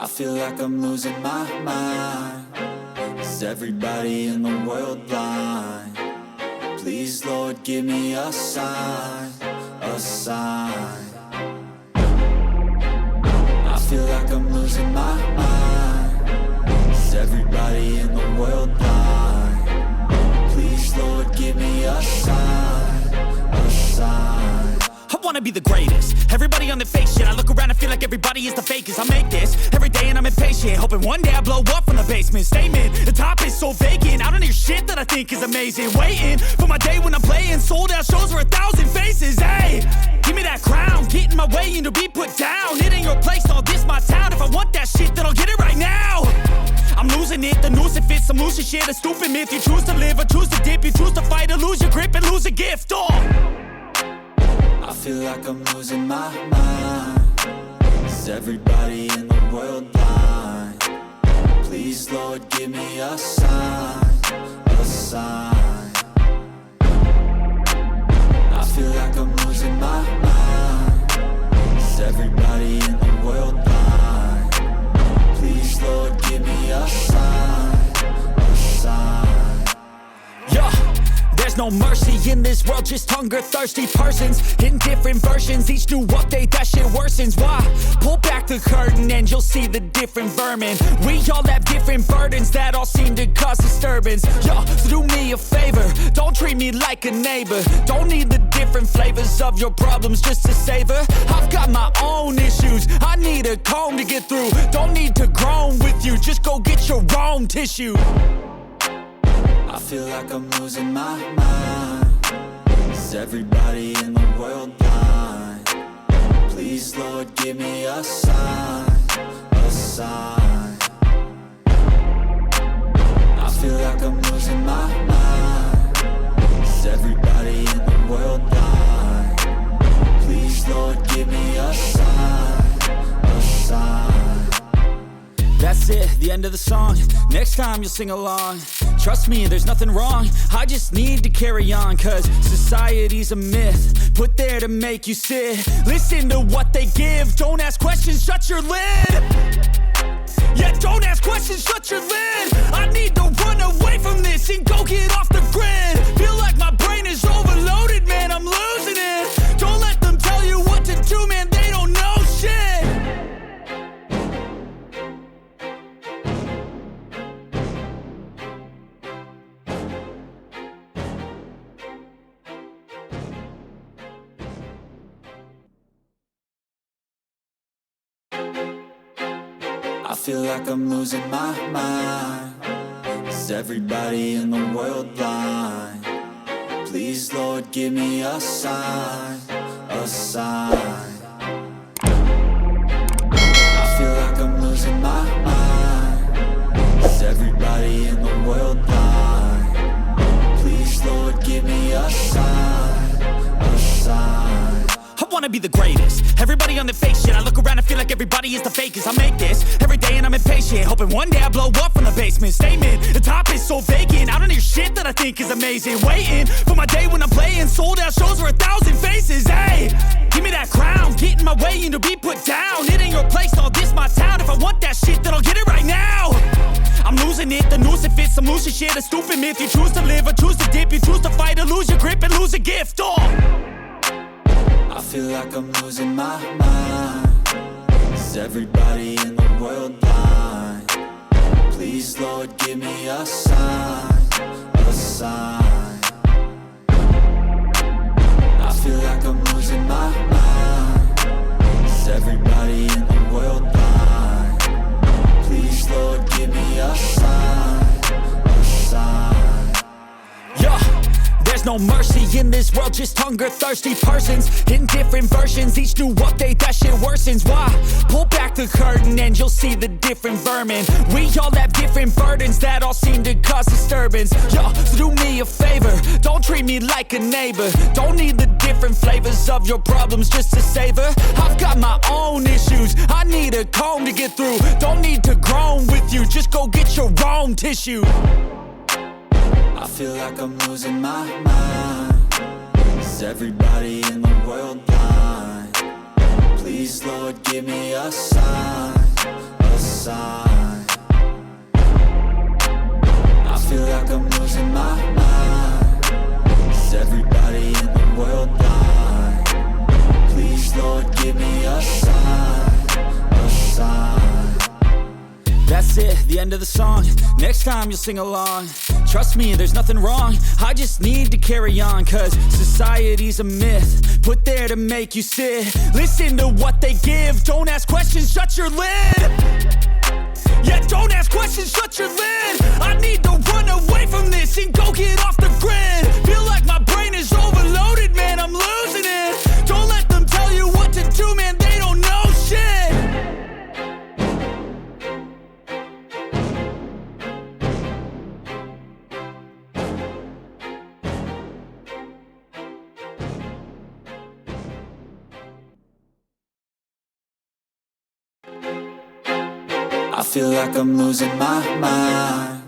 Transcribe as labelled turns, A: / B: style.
A: I feel like I'm losing my mind. Is everybody in the world blind? Please, Lord, give me a sign, a sign. I feel like I'm losing my mind. Is everybody in the world blind? Please, Lord, give me a sign, a sign.
B: I wanna be the greatest. Everybody on the fake shit. I look around and feel like everybody is the fakest. I make this every day and I'm impatient, hoping one day I blow up from the basement. Statement, the top is so vacant. I don't hear shit that I think is amazing. Waiting for my day when I'm playing sold out shows for 1,000 faces. Hey, give me that crown, get in my way and to be put down. It ain't your place, all this my town. If I want that shit, then I'll get it right now. I'm losing it, the noose it fits, some losing shit. A stupid myth, you choose to live or choose to dip. You choose to fight or lose your grip and lose a gift.
A: I feel like I'm losing my mind. Is everybody in the world blind? Please, Lord, give me a sign, a sign. I feel like I'm losing my mind. Is everybody in the world blind? Please, Lord, give me a sign, a sign.
B: Yeah. There's no mercy in this world, just hunger-thirsty persons in different versions. Each new update, that shit worsens. Why? Pull back the curtain and you'll see the different vermin. We all have different burdens that all seem to cause disturbance. Yo, so do me a favor, don't treat me like a neighbor. Don't need the different flavors of your problems just to savor. I've got my own issues, I need a comb to get through. Don't need to groan with you, just go get your own tissue.
A: I feel like I'm losing my mind. Is everybody in the world blind? Please, Lord, give me a sign, a sign. I feel like I'm losing my mind. Is everybody in the world blind? Please, Lord, give me a sign, a sign.
B: That's it, the end of the song. Next time you'll sing along. Trust me, there's nothing wrong. I just need to carry on, cause society's a myth put there to make you sit. Listen to what they give. Don't ask questions, shut your lid. Yeah, don't ask questions, shut your lid. I need to run away from this and go get off the grid. Feel like my brain is overloaded, man, I'm losing it. Don't let them tell you what to do, man, they don't know shit.
A: I feel like I'm losing my mind. Is everybody in the world blind? Please, Lord, give me a sign, a sign. I feel like I'm losing my mind. Is everybody in the world blind? Please, Lord, give me a sign, a sign.
B: I wanna be the greatest. Everybody on the fake shit. I look around and feel like everybody is the fakest. I make this every day and I'm impatient, hoping one day I blow up from the basement. Statement, the top is so vacant. I don't hear shit that I think is amazing. Waiting for my day when I'm playing sold out shows for 1,000 faces. Hey, give me that crown, get in my way and to be put down. It ain't your place, all this my town. If I want that shit, then I'll get it right now. I'm losing it, the noose it fits, some losing shit. A stupid myth, you choose to live or choose to dip. You choose to fight or lose your grip and lose a gift.
A: I feel like I'm losing my mind. Is everybody in the world blind? Please, Lord, give me a sign, a sign. I feel like I'm losing my mind. Is everybody in the world blind? Please, Lord, give me a sign, a sign.
B: Yeah. There's no mercy in this world, just hunger-thirsty persons in different versions. Each new update, that shit worsens. Why? Pull back the curtain and you'll see the different vermin. We all have different burdens that all seem to cause disturbance. Yo, so do me a favor, don't treat me like a neighbor. Don't need the different flavors of your problems just to savor. I've got my own issues, I need a comb to get through. Don't need to groan with you, just go get your own tissue.
A: I feel like I'm losing my mind. Is everybody in the world blind? Please, Lord, give me a sign, a sign. I feel like I'm losing my mind. Is everybody in the world blind? Please, Lord, give me a sign, a sign.
B: That's it, the end of the song. Next time you'll sing along. Trust me, there's nothing wrong. I just need to carry on, cause society's a myth put there to make you sit. Listen to what they give. Don't ask questions, shut your lid. Yeah, don't ask questions, shut your lid. I need to run away from this and go get off the grid. Feel like my brain is overloaded, man, I'm losing it. Don't let them tell you what to do, man, they don't know shit.
A: I feel like I'm losing my mind.